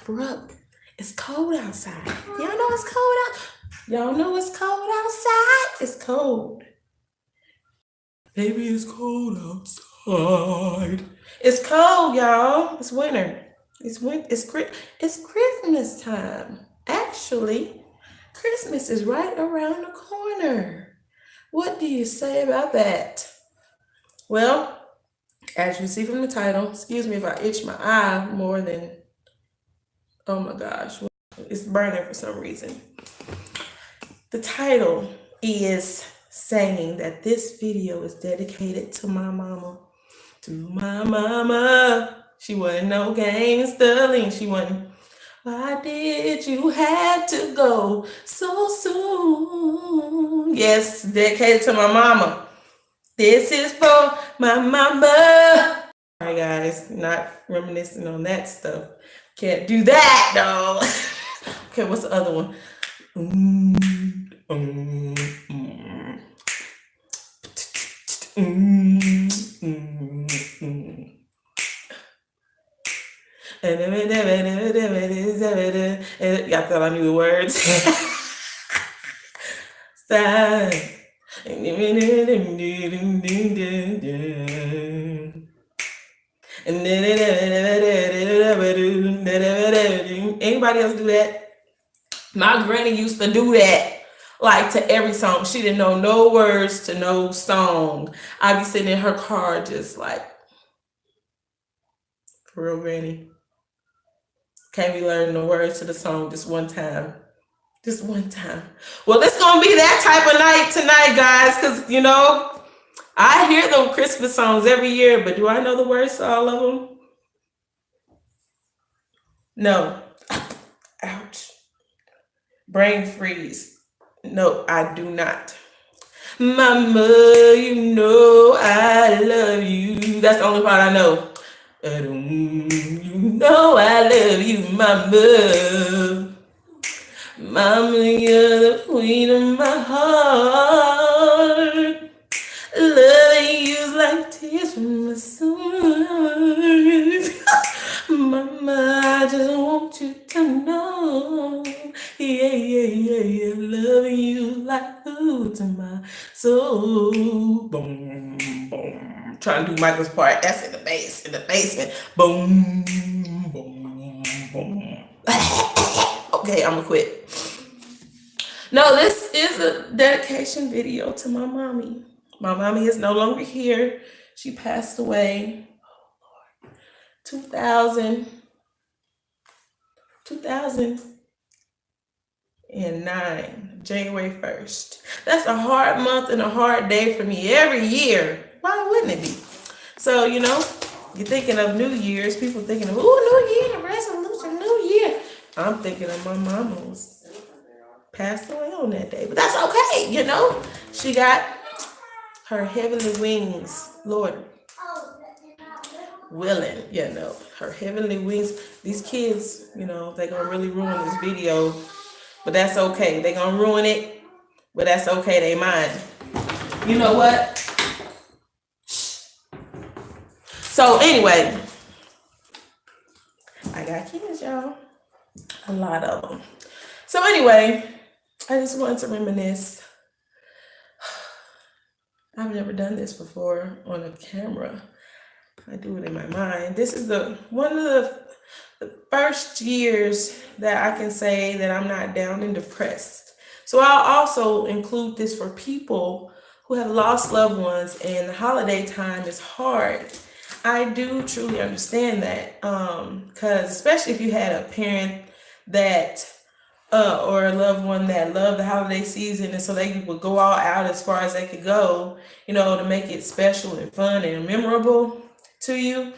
Bruh, it's cold outside. Y'all know it's cold out. Y'all know it's cold outside. It's cold. Baby, it's cold outside. It's cold, y'all. It's winter. It's Christmas time. Actually, Christmas is right around the corner. What do you say about that? Well, as you see from the title, excuse me if I itch my eye more than, oh my gosh, it's burning for some reason. The title is saying that this video is dedicated to my mama. To my mama. She wasn't no gangster. She wasn't. Why did you have to go so soon? Yes, dedicated to my mama. This is for my mama. All right, guys, not reminiscing on that stuff. Can't do that, though. Okay, what's the other one? Mm, mm, mm. Mm, mm, mm. Y'all thought I knew the words. Stop. Anybody else do that? My granny used to do that. Like to every song. She didn't know no words to no song. I'd be sitting in her car just like, for real, granny. Can't be learning the words to the song just one time. Just one time. Well, it's gonna be that type of night tonight, guys, because you know, I hear them Christmas songs every year, but do I know the words to all of them? No. Ouch. Brain freeze. No, I do not. Mama, you know I love you. That's the only part I know. You know I love you, mama. Mama, you're the queen of my heart. Loving you's like tears from my soul. Mama, I just want you to know. Yeah, yeah, yeah, yeah. Loving you like food to my soul. Boom, boom. Trying to do Michael's part. That's in the bass, in the basement. Boom, boom, boom. Okay, I'm gonna quit. No, this is a dedication video to my mommy. My mommy is no longer here. She passed away 2009, January 1st. That's a hard month and a hard day for me every year. Why wouldn't it be? So, you know, you're thinking of New Year's, people thinking of, ooh, New Year, resolution, New Year. I'm thinking of my mama's passed away on that day, but that's okay, you know. She got her heavenly wings, Lord willing, you know, her heavenly wings. These kids, you know, they're gonna really ruin this video, but that's okay. They're gonna ruin it, but that's okay. They mine. You know what? So anyway, I got kids, y'all. A lot of them. So anyway, I just wanted to reminisce. I've never done this before on a camera. I do it in my mind. This is one of the first years that I can say that I'm not down and depressed. So I'll also include this for people who have lost loved ones and the holiday time is hard. I do truly understand that, because especially if you had a parent that or a loved one that loved the holiday season, and so they would go all out as far as they could go, you know, to make it special and fun and memorable to you.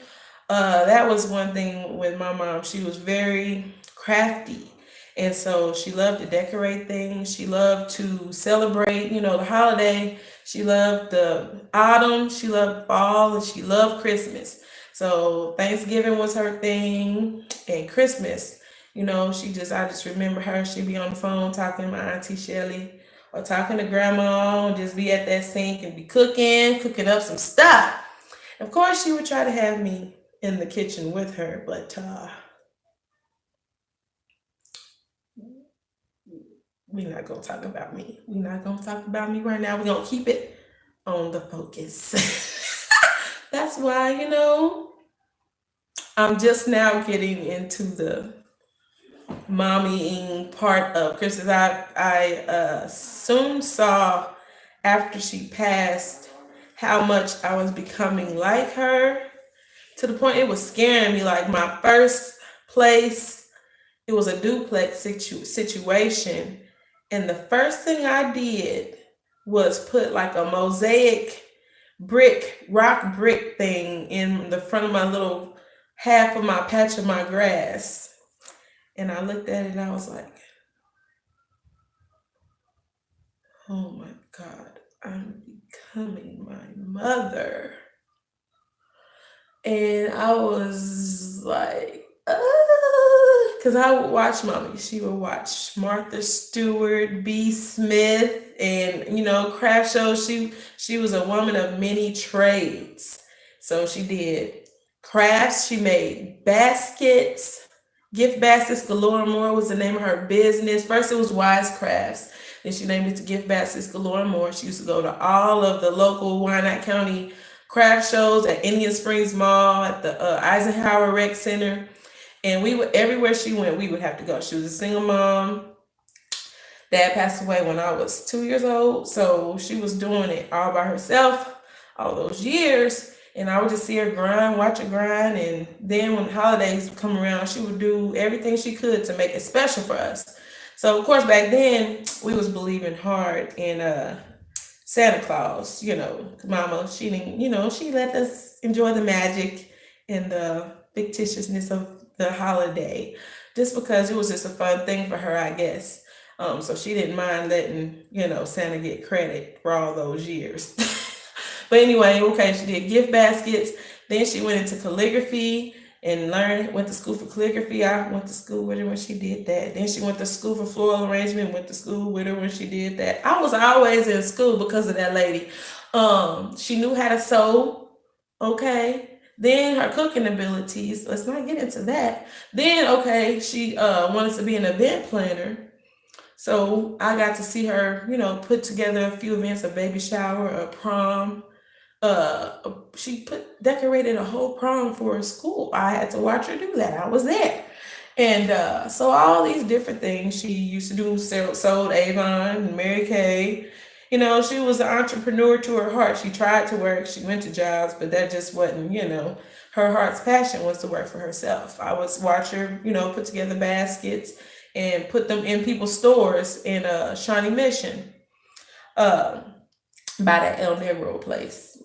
That was one thing with my mom. She was very crafty. And so she loved to decorate things. She loved to celebrate, you know, the holiday. She loved the autumn. She loved fall, and she loved Christmas. So Thanksgiving was her thing, and Christmas, you know, I just remember her. She'd be on the phone talking to my auntie Shelly or talking to grandma and just be at that sink and be cooking up some stuff. Of course, she would try to have me in the kitchen with her, but we're not gonna talk about me. We're not gonna talk about me right now. We're gonna keep it on the focus. That's why, I'm just now getting into the mommying part of Christmas. I soon saw after she passed how much I was becoming like her, to the point it was scaring me. Like my first place, it was a duplex situation, and the first thing I did was put like a mosaic rock brick thing in the front of my little half of my patch of my grass. And I looked at it and I was like, oh my God, I'm becoming my mother. And I was like, because I would watch mommy. She would watch Martha Stewart, B. Smith, and craft shows. She was a woman of many trades. So she did crafts. She made baskets, gift baskets galore. More was the name of her business. First it was Wise Crafts. Then she named it to Gift Baskets Galore More. She used to go to all of the local Wyandotte County craft shows at Indian Springs Mall, at the Eisenhower Rec Center. And we would, everywhere she went, we would have to go. She was a single mom. Dad passed away when I was 2 years old. So she was doing it all by herself all those years. And I would just see her grind, watch her grind. And then when the holidays would come around, she would do everything she could to make it special for us. So of course back then we was believing hard in Santa Claus, Mama, she didn't, she let us enjoy the magic and the fictitiousness of the holiday, just because it was just a fun thing for her, I guess. So she didn't mind letting, Santa get credit for all those years. But anyway, okay, she did gift baskets. Then she went into calligraphy and went to school for calligraphy. I went to school with her when she did that. Then she went to school for floral arrangement, went to school with her when she did that. I was always in school because of that lady. She knew how to sew, okay. Then her cooking abilities, let's not get into that. Then, okay, she wanted to be an event planner. So I got to see her, put together a few events, a baby shower, a prom, she decorated a whole prom for a school. I had to watch her do that. I was there. And so all these different things she used to do, sold Avon, Mary Kay. She was an entrepreneur to her heart. She tried to work, she went to jobs, but that just wasn't, her heart's passion was to work for herself. I would watch her, put together baskets and put them in people's stores in Shawnee Mission, uh, by that El Negro place,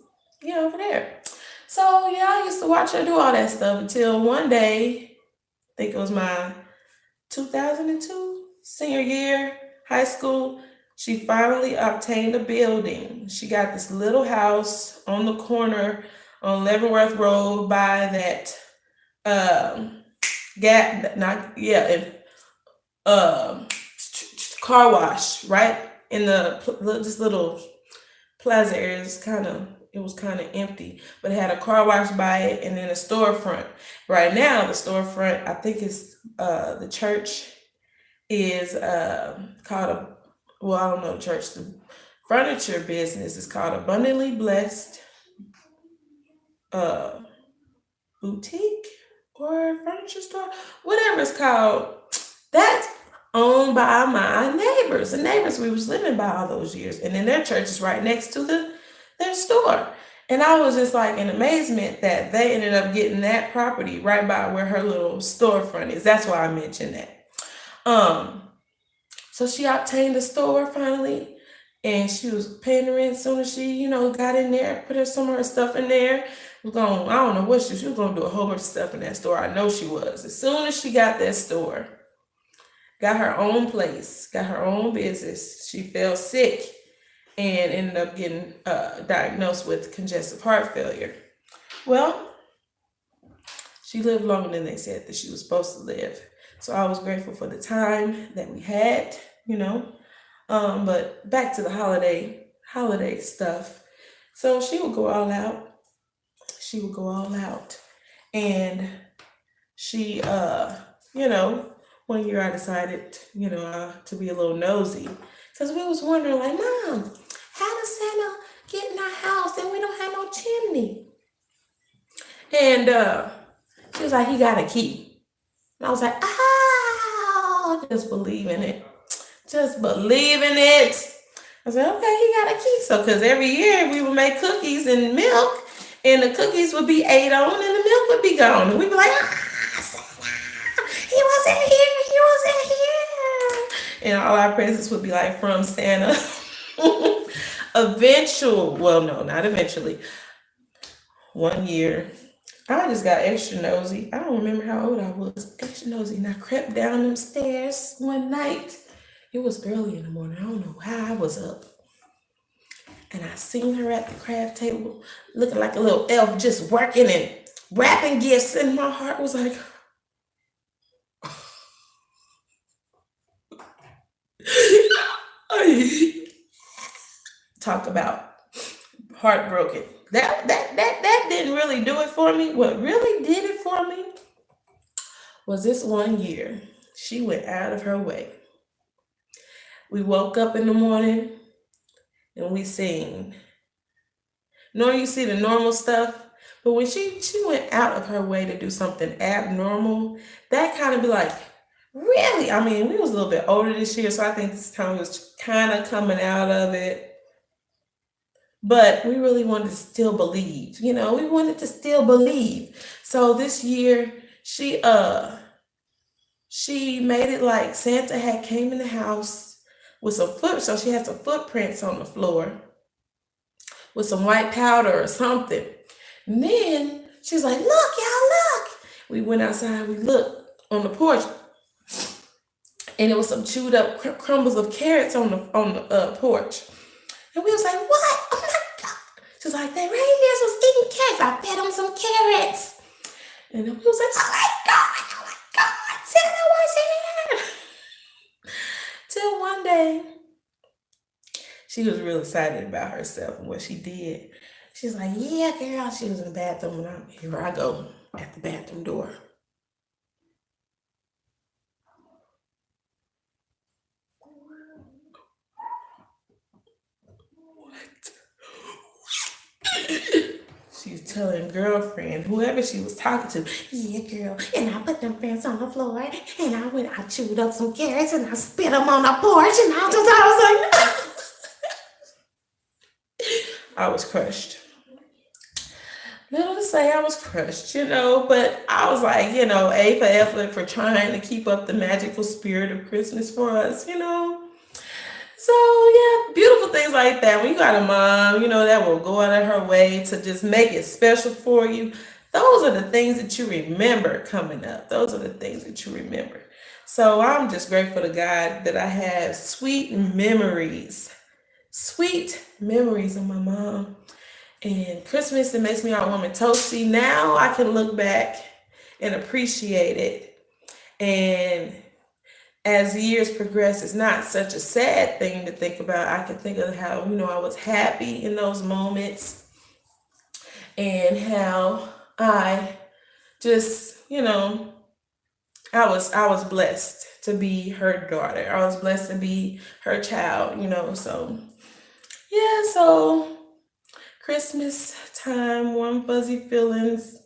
over there. So yeah, I used to watch her do all that stuff until one day, I think it was my 2002 senior year, high school, she finally obtained a building. She got this little house on the corner on Leavenworth Road by that gap, not yeah, and car wash, right in this little plaza area. It was kind of empty, but it had a car wash by it and then a storefront. Right now, the storefront, I think it's the church is called I don't know the church. The furniture business is called Abundantly Blessed uh, Boutique or Furniture Store, whatever it's called. That's owned by my neighbors, the neighbors we was living by all those years, and then their church is right next to their store. And I was just like in amazement that they ended up getting that property right by where her little storefront is. That's why I mentioned that. So she obtained the store finally, and she was paying the rent as soon as she, got in there, put some of her stuff in there. Was going, I don't know what she was going to do a whole bunch of stuff in that store. I know she was. As soon as she got that store, got her own place, got her own business, she fell sick and ended up getting diagnosed with congestive heart failure. Well, she lived longer than they said that she was supposed to live. So I was grateful for the time that we had, But back to the holiday stuff. So she would go all out. She would go all out. And she, when one year I decided, to be a little nosy because we was wondering, like, Mom, how does Santa get in our house and we don't have no chimney? And she was like, he got a key. And I was like, oh, just believe in it. Just believe in it. I said, okay, he got a key. So, because every year we would make cookies and milk, and the cookies would be ate on and the milk would be gone. And we'd be like, he wasn't here, he wasn't here. And all our presents would be like from Santa. Not eventually. One year, I just got extra nosy. I don't remember how old I was. Extra nosy. And I crept down them stairs one night. It was early in the morning. I don't know how I was up. And I seen her at the craft table looking like a little elf, just working and wrapping gifts. And my heart was like, talk about heartbroken. That didn't really do it for me. What really did it for me was this one year. She went out of her way. We woke up in the morning and we sing. Normally you see the normal stuff, but when she went out of her way to do something abnormal, that kind of be like, really? I mean, we was a little bit older this year, so I think this time was kind of coming out of it. But we really wanted to still believe, we wanted to still believe. So this year, she made it like Santa had came in the house with so she had some footprints on the floor with some white powder or something. And then she's like, look, y'all, look. We went outside, we looked on the porch, and it was some chewed up crumbles of carrots on the porch. And we was like, what? Oh my God. She's like, the reindeers was eating carrots. I fed them some carrots. And then we was like, oh my God, Santa was here. Till one day, she was real excited about herself and what she did. She's like, yeah, girl. She was in the bathroom, and here I go at the bathroom door. She's telling girlfriend, whoever she was talking to, yeah, girl, and I put them pants on the floor, and I chewed up some carrots, and I spit them on the porch, and I was like, I was crushed. Little to say I was crushed, but I was like, A for effort for trying to keep up the magical spirit of Christmas for us, So yeah, beautiful things like that. When you got a mom, that will go out of her way to just make it special for you. Those are the things that you remember coming up. Those are the things that you remember. So I'm just grateful to God that I have sweet memories of my mom. And Christmas, it makes me all warm and toasty. Now I can look back and appreciate it. And as the years progress, it's not such a sad thing to think about. I can think of how, I was happy in those moments and how I just, I was blessed to be her daughter. I was blessed to be her child, so yeah, so Christmas time, warm fuzzy feelings.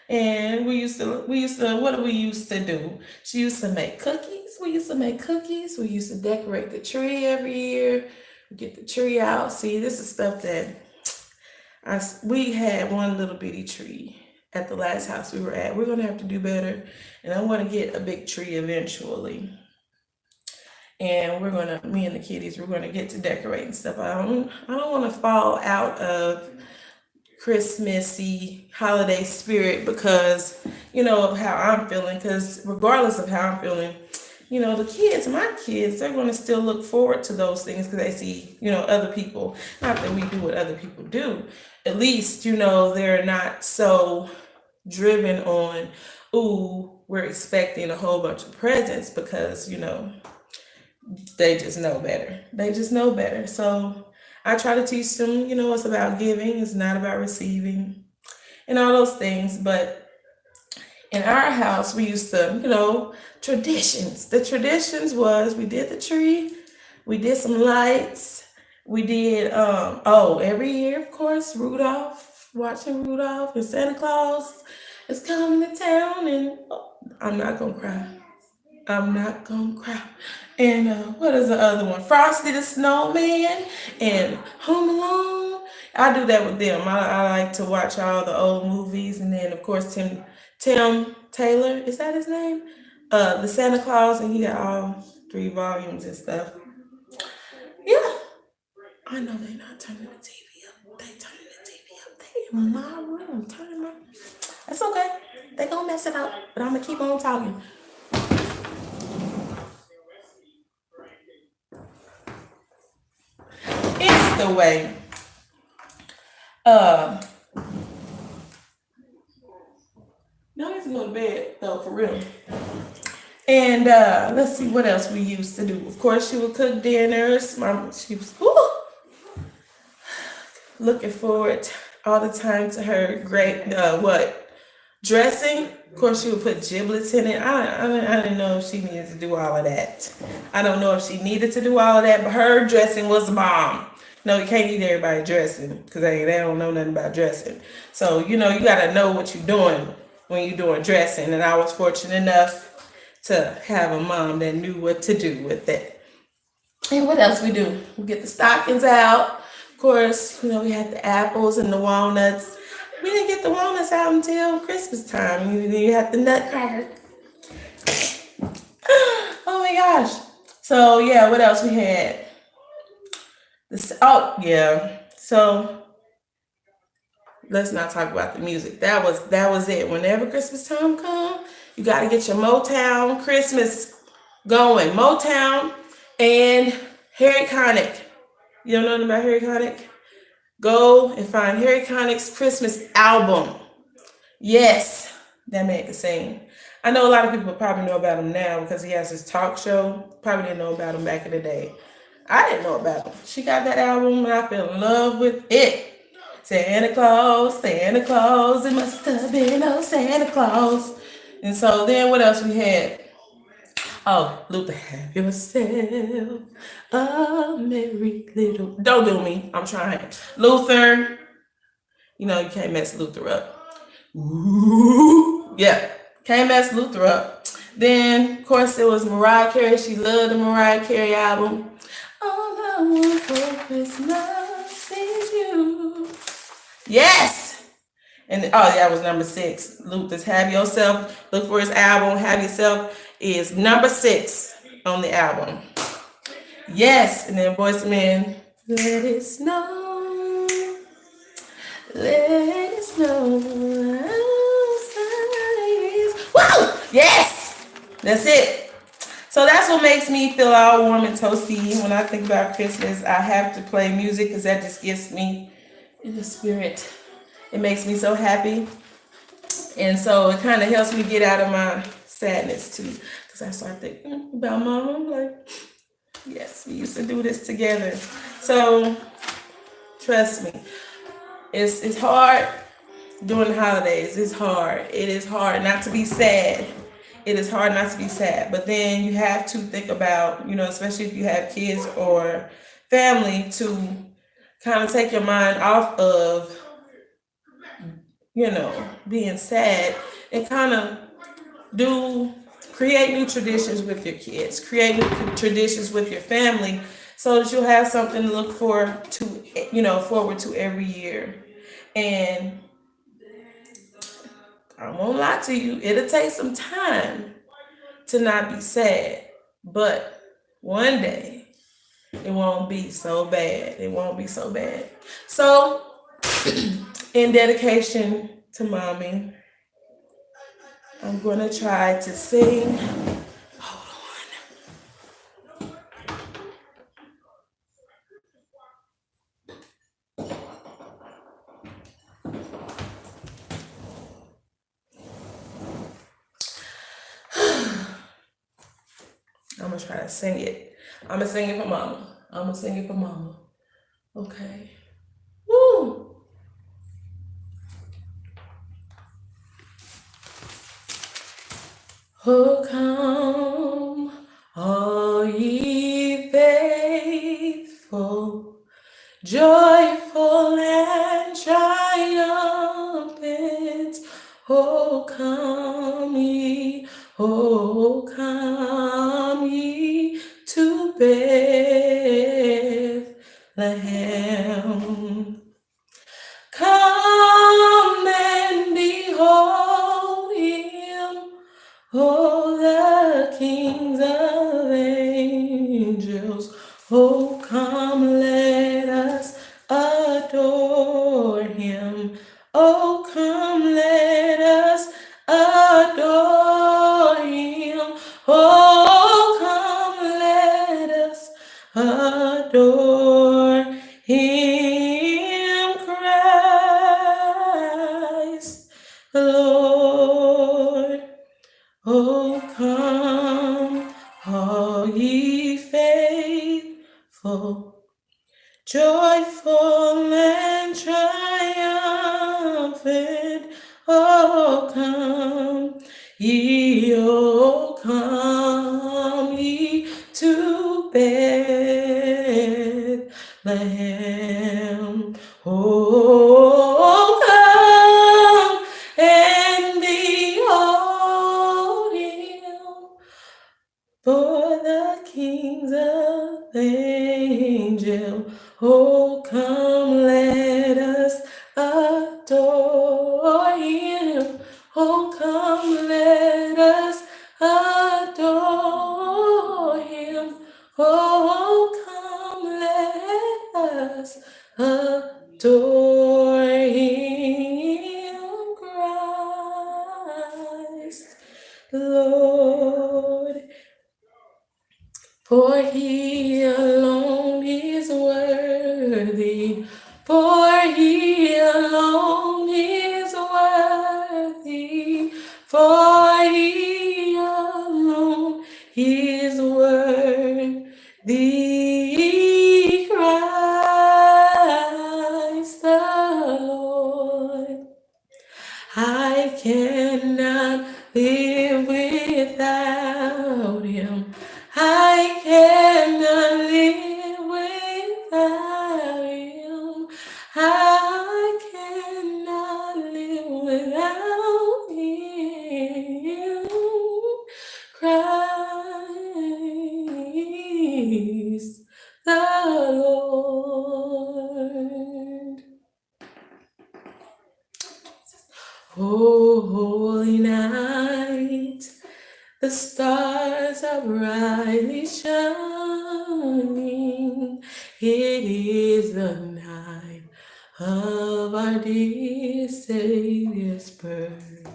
And we used to, what do we used to do? She used to make cookies. We used to decorate the tree every year. Get the tree out. See, this is stuff that we had one little bitty tree at the last house we were at. We're going to have to do better. And I want to get a big tree eventually. And me and the kiddies, we're going to get to decorating stuff. I don't want to fall out of Christmassy holiday spirit because of how I'm feeling, because regardless of how I'm feeling, my kids, they're going to still look forward to those things because they see other people, not that we do what other people do, at least they're not so driven on, ooh, we're expecting a whole bunch of presents, because they just know better. So I try to teach them, it's about giving, it's not about receiving, and all those things. But in our house, we used to, traditions. The traditions was we did the tree, we did some lights, we did every year, of course, Rudolph, watching Rudolph and Santa Claus is coming to town, and I'm not gonna cry. I'm not gonna cry. And what is the other one? Frosty the Snowman and Home Alone. I do that with them. I like to watch all the old movies, and then of course Tim Taylor, is that his name? The Santa Claus, and he got all 3 volumes and stuff. Yeah, I know they not turning the TV up. They turning the TV up. They in my room turning my. That's okay. They gonna mess it up, but I'm gonna keep on talking. It's the way. Uh, now I need to go to bed though, for real. And let's see what else we used to do. Of course, she would cook dinners. She was looking forward all the time to her great dressing. Of course, she would put giblets in it. I didn't know if she needed to do all of that. I don't know if she needed to do all of that, but her dressing was the bomb. No, you can't eat everybody dressing because they don't know nothing about dressing. So, you got to know what you're doing when you're doing dressing. And I was fortunate enough to have a mom that knew what to do with it. And what else we do? We get the stockings out. Of course, we had the apples and the walnuts. We didn't get the walnuts out until Christmas time. You had the nutcracker. Oh my gosh. So yeah, what else we had? Oh yeah. So let's not talk about the music. That was it. Whenever Christmas time come, you got to get your Motown Christmas going. Motown and Harry Connick. You don't know nothing about Harry Connick? Go and find Harry Connick's Christmas album. Yes, that man can sing. I know a lot of people probably know about him now because he has his talk show. Probably didn't know about him back in the day. I didn't know about him. She got that album and I fell in love with it. Santa Claus, it must have been Santa Claus. And so then what else we had? Oh, Luther, have yourself a merry little. Don't do me. I'm trying. Luther, you can't mess Luther up. Ooh, yeah, can't mess Luther up. Then, of course, it was Mariah Carey. She loved the Mariah Carey album. All I want for Christmas is you. Yes. And that was number 6. Luther's Have Yourself. Look for his album. Have Yourself is number 6 on the album. Yes. And then Boyz II Men, Let It Snow. Let it snow. Woo! Yes. That's it. So that's what makes me feel all warm and toasty when I think about Christmas. I have to play music because that just gets me in the spirit. It makes me so happy. And so it kind of helps me get out of my sadness too. Because I start thinking about Mama. I'm like, yes, we used to do this together. So trust me, it's hard during the holidays. It's hard. It is hard not to be sad. It is hard not to be sad. But then you have to think about, especially if you have kids or family, to kind of take your mind off of being sad and kind of create new traditions with your kids, create new traditions with your family so that you'll have something to look forward to every year. And I won't lie to you, it'll take some time to not be sad, but one day it won't be so bad. It won't be so bad. So in dedication to Mommy, I'm going to try to sing. Hold on. I'm going to try to sing it. I'm going to sing it for Mama. Okay. Woo! Oh, come, all ye faithful, joyful and triumphant. Oh, come ye to Bethlehem. Come and behold him, oh, the kings of angels. Oh, come, let us adore him. Oh, come, let us adore him. Oh, come, let us adore him, Christ the Lord. Oh, come, all ye faithful, joyful and triumphant. Oh, come ye to Bethlehem. Oh, come and behold him, for the kings of angels. Oh, come, let us adore him. Oh, come, let us adore him. Oh, come, let us adore him, Christ the Lord. For he alone is worthy, for he alone is worthy, for he alone is worthy, Christ the Lord. I cannot live without him. I cannot live without him. I cannot live without him. Christ the Lord. Oh, holy night, the stars are brightly shining. It is the night of our dear Savior's birth.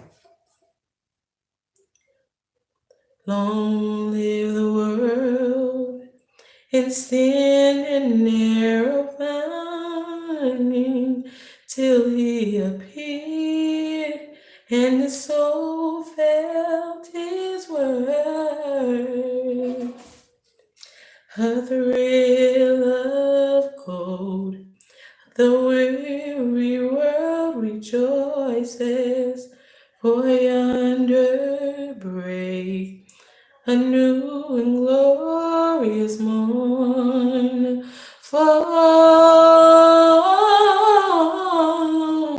Long live the world in sin and narrow finding, till he appeared and the soul felt his word. A thrill of gold, the weary world rejoices, for yonder break a new and glorious morn. Fall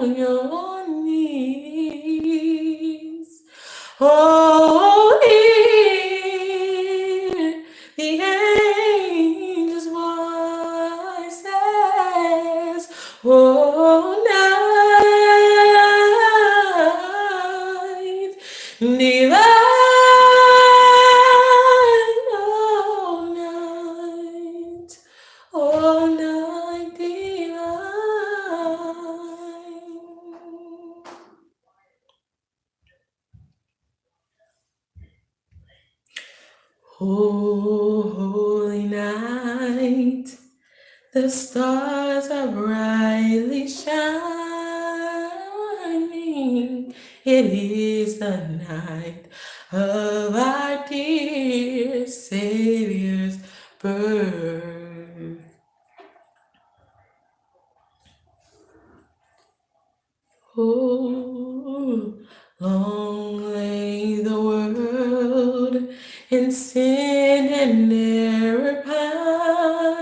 on your knees. Oh, hear the angels' voices. Oh, night divine, all night divine. Oh, holy night, the stars are brightly shining. It is the night of our dear Savior's birth. Oh, long lay the world in sin and error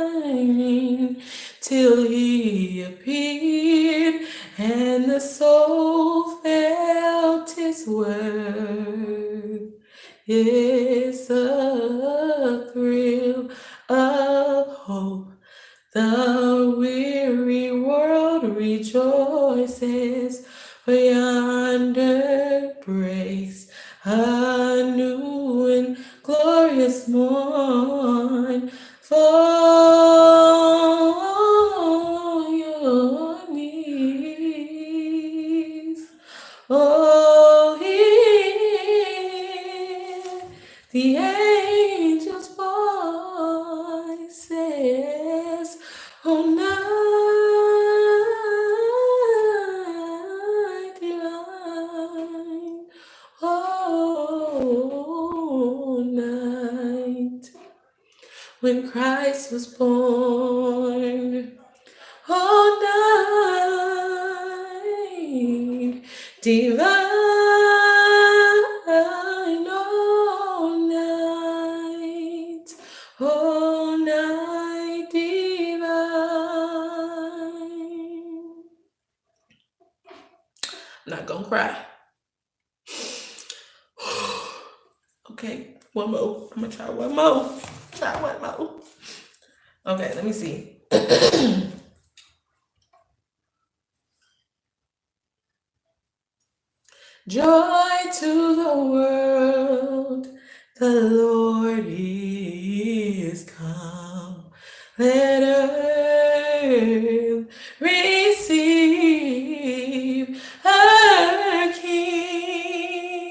pining, till he appeared, and the soul felt his word. It's a thrill of hope. The weary world rejoices, for yonder breaks a new and glorious morn for your knees. Oh, hear the angels' voices. Oh, night divine. Oh, night when Christ was born. All night divine, all night divine. I'm not gonna cry. Okay, one more. I'm gonna try one more. Try one more. Okay, let me see. Joy to the world, the Lord is come. Let earth receive her King.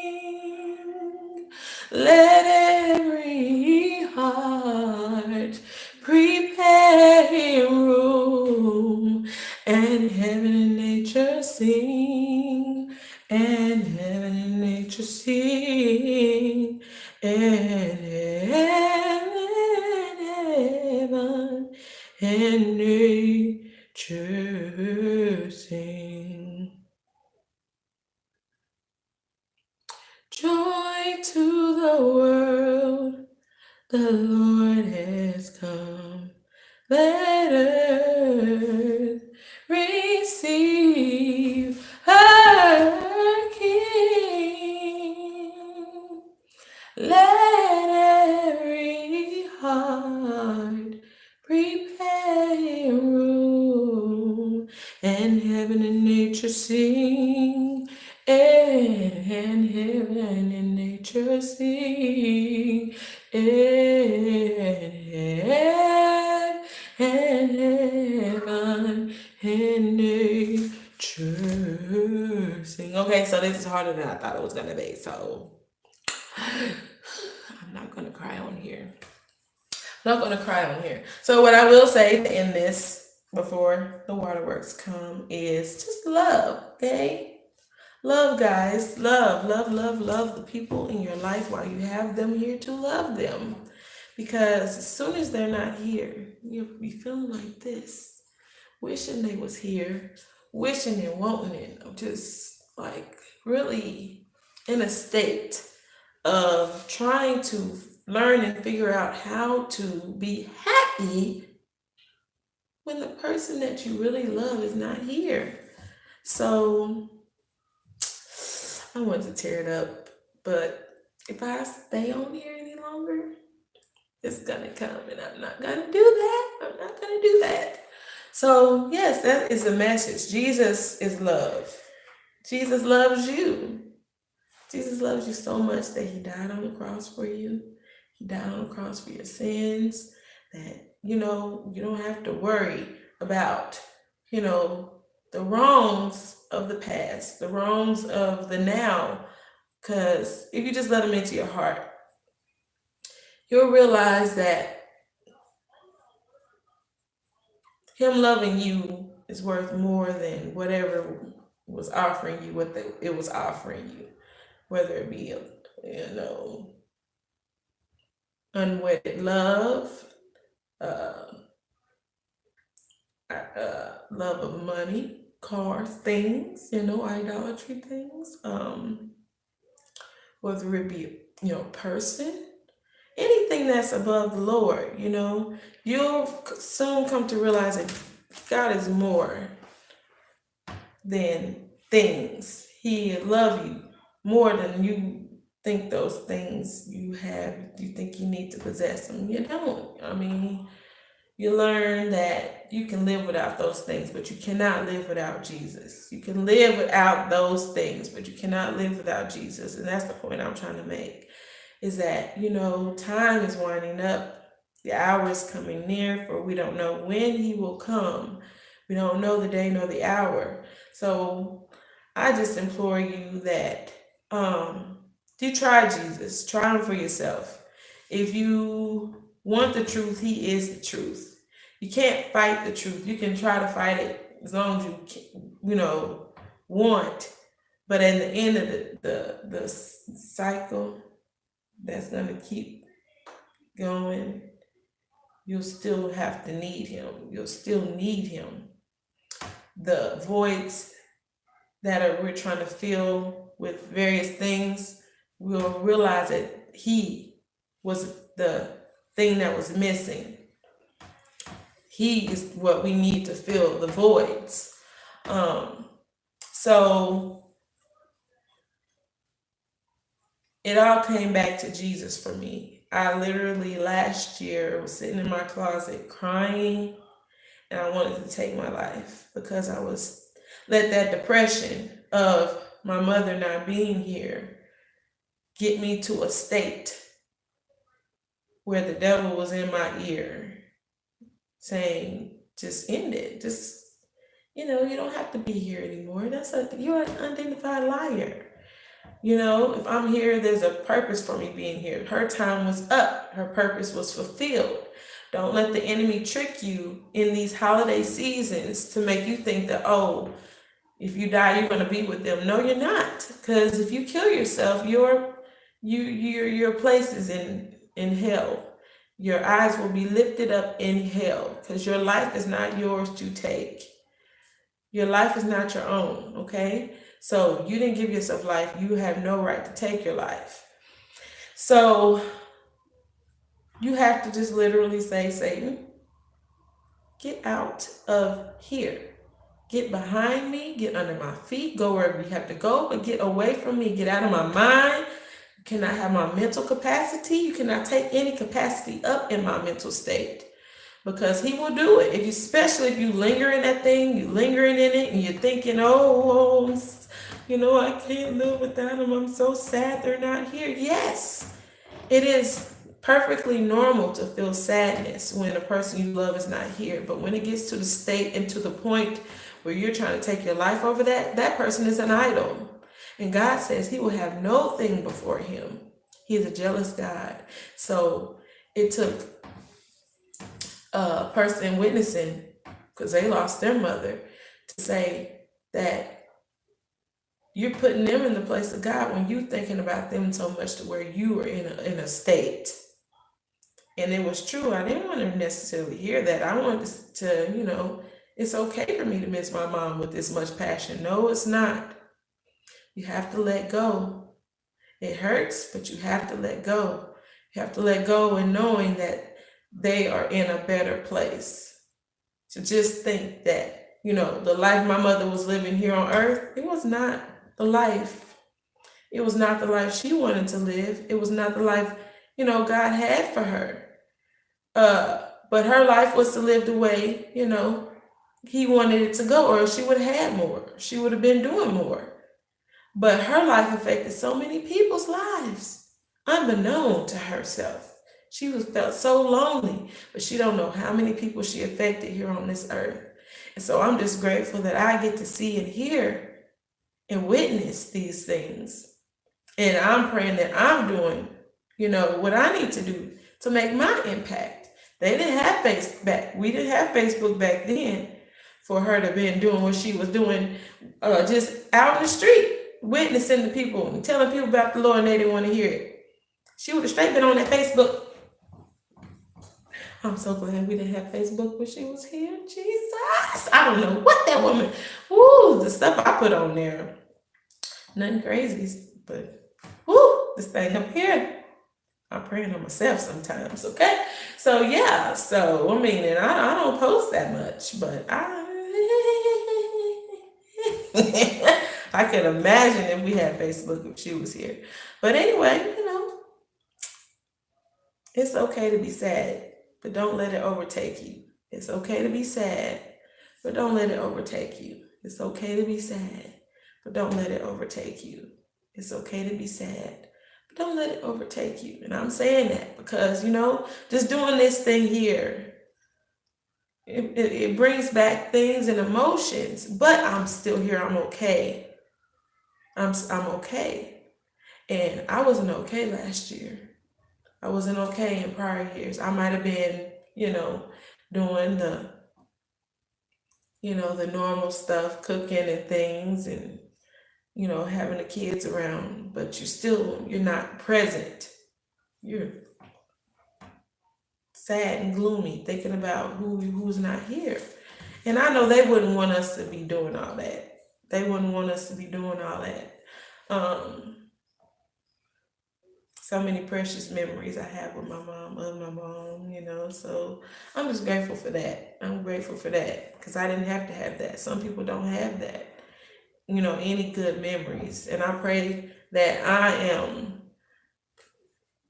Let every heart prepare room, and heaven and nature sing, and heaven and nature sing, and heaven and nature sing. Joy to the world, the Lord has come. Let earth receive her King. Let every heart prepare room, and heaven and nature sing, and heaven and nature sing, and heaven and nature sing. Okay, so this is harder than I thought it was gonna be, so I'm not gonna cry on here. I'm not gonna cry on here. So what I will say in this before the waterworks come is just love, okay? Love, guys. Love, love, love, love the people in your life while you have them here to love them. Because as soon as they're not here, you'll be feeling like this, wishing they was here, wishing and wanting it. I'm just like really in a state of trying to learn and figure out how to be happy when the person that you really love is not here. So I want to tear it up, but if I stay on here any longer, it's gonna come, and I'm not gonna do that. I'm not gonna do that. So, yes, that is the message. Jesus is love. Jesus loves you. Jesus loves you so much that he died on the cross for you. He died on the cross for your sins, that, you don't have to worry about, the wrongs of the past, the wrongs of the now. Because if you just let him into your heart, you'll realize that him loving you is worth more than whatever was offering you what it was offering you, whether it be, unwedded love, uh, love of money, cars, things, idolatry things, whether it be, person. anything that's above the Lord, you'll soon come to realize that God is more than things. He love you more than you think those things you have. You think you need to possess them. You don't. I mean, you learn that you can live without those things, but you cannot live without Jesus. You can live without those things, but you cannot live without Jesus. And that's the point I'm trying to make, is that, time is winding up. The hour is coming near, for we don't know when he will come. We don't know the day nor the hour. So I just implore you that you try Jesus. Try him for yourself. If you want the truth, he is the truth. You can't fight the truth. You can try to fight it as long as you want. But at the end of the cycle that's going to keep going, you'll still have to need him. You'll still need him. The voids that we're trying to fill with various things, we'll realize that he was the thing that was missing. He is what we need to fill the voids. So it all came back to Jesus for me. I literally last year was sitting in my closet crying, and I wanted to take my life because I was let that depression of my mother not being here get me to a state where the devil was in my ear saying, just end it. Just, you don't have to be here anymore. You're an unidentified liar. If I'm here, there's a purpose for me being here. Her time was up. Her purpose was fulfilled. Don't let the enemy trick you in these holiday seasons to make you think that, if you die, you're going to be with them. No, you're not. Because if you kill yourself, your place is in hell. Your eyes will be lifted up in hell, because your life is not yours to take. Your life is not your own, okay? So you didn't give yourself life. You have no right to take your life. So you have to just literally say, Satan, get out of here. Get behind me, get under my feet, go wherever you have to go, but get away from me. Get out of my mind. You cannot have my mental capacity. You cannot take any capacity up in my mental state, because he will do it. Especially if you linger in that thing, you lingering in it, and you're thinking, I can't live without them. I'm so sad they're not here. Yes, it is perfectly normal to feel sadness when a person you love is not here. But when it gets to the state and to the point where you're trying to take your life over that person is an idol. And God says he will have no thing before him. He is a jealous God. So it took a person witnessing, because they lost their mother, to say that you're putting them in the place of God when you're thinking about them so much to where you are in a state. And it was true. I didn't want to necessarily hear that. I wanted to, it's okay for me to miss my mom with this much passion. No, it's not. You have to let go. It hurts, but you have to let go. You have to let go in knowing that they are in a better place. To just think that, the life my mother was living here on earth, it was not the life. It was not the life she wanted to live. It was not the life, God had for her. But her life was to live the way, he wanted it to go, or she would have had more. She would have been doing more. But her life affected so many people's lives, unbeknown to herself. She felt so lonely, but she don't know how many people she affected here on this earth. And so I'm just grateful that I get to see and hear and witness these things. And I'm praying that I'm doing, what I need to do to make my impact. They didn't have Facebook. We didn't have Facebook back then for her to be doing what she was doing, just out in the street, witnessing to people and telling people about the Lord, and they didn't want to hear it. She would have straight been on that Facebook. I'm so glad we didn't have Facebook when she was here. Jesus. I don't know what that woman, the stuff I put on there. Nothing crazy, but this thing up here. I'm praying on myself sometimes, okay? So yeah, so I mean, and I don't post that much, but I could imagine if we had Facebook if she was here. But anyway, it's okay to be sad, but don't let it overtake you. It's okay to be sad, but don't let it overtake you. It's okay to be sad, but don't let it overtake you. It's okay to be sad, but don't let it overtake you. And I'm saying that because, just doing this thing here, it brings back things and emotions, but I'm still here. I'm okay. I'm okay. And I wasn't okay last year. I wasn't okay in prior years. I might have been, doing the normal stuff, cooking and things and, having the kids around, but you're not present. You're sad and gloomy, thinking about who's not here. And I know they wouldn't want us to be doing all that. They wouldn't want us to be doing all that. Um, so many precious memories I have with my mom, of my mom, so I'm just grateful for that. I'm grateful for that because I didn't have to have that. Some people don't have that, any good memories. And I pray that I am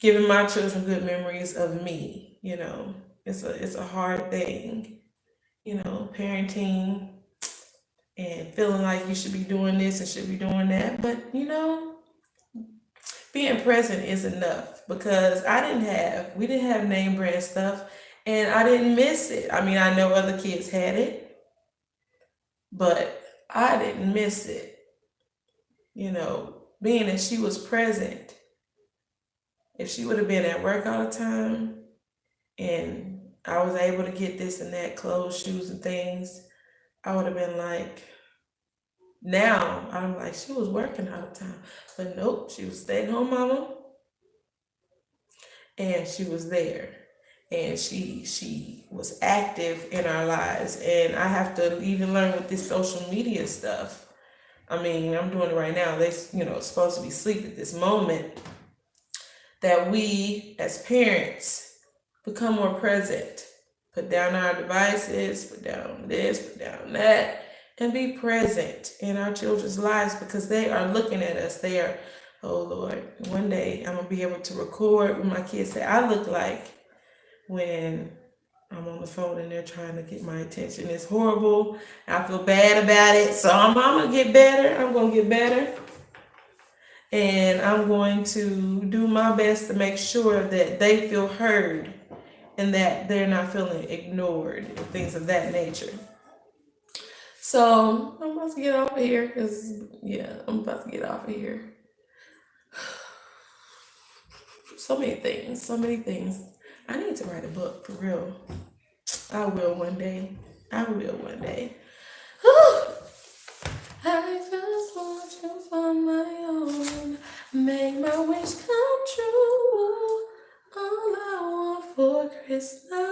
giving my children good memories of me. It's a hard thing, parenting and feeling like you should be doing this and should be doing that. But being present is enough because we didn't have name brand stuff and I didn't miss it. I mean, I know other kids had it, but I didn't miss it. Being that she was present. If she would have been at work all the time and I was able to get this and that, clothes, shoes, and things, I would have been like, now I'm like, she was working all the time. But nope, she was stay at home mama and she was there. And she was active in our lives. And I have to even learn with this social media stuff. I mean, I'm doing it right now. They, supposed to be asleep at this moment. That we as parents become more present. Put down our devices, put down this, put down that, and be present in our children's lives because they are looking at us. They are, oh Lord, one day I'm going to be able to record when my kids say I look like when I'm on the phone and they're trying to get my attention. It's horrible. I feel bad about it. So I'm going to get better. I'm going to get better. And I'm going to do my best to make sure that they feel heard and that they're not feeling ignored and things of that nature. So I'm about to get off of here because, I'm about to get off of here. So many things. I need to write a book for real. I will one day. I just want you for my own. Make my wish come true. All I want for Christmas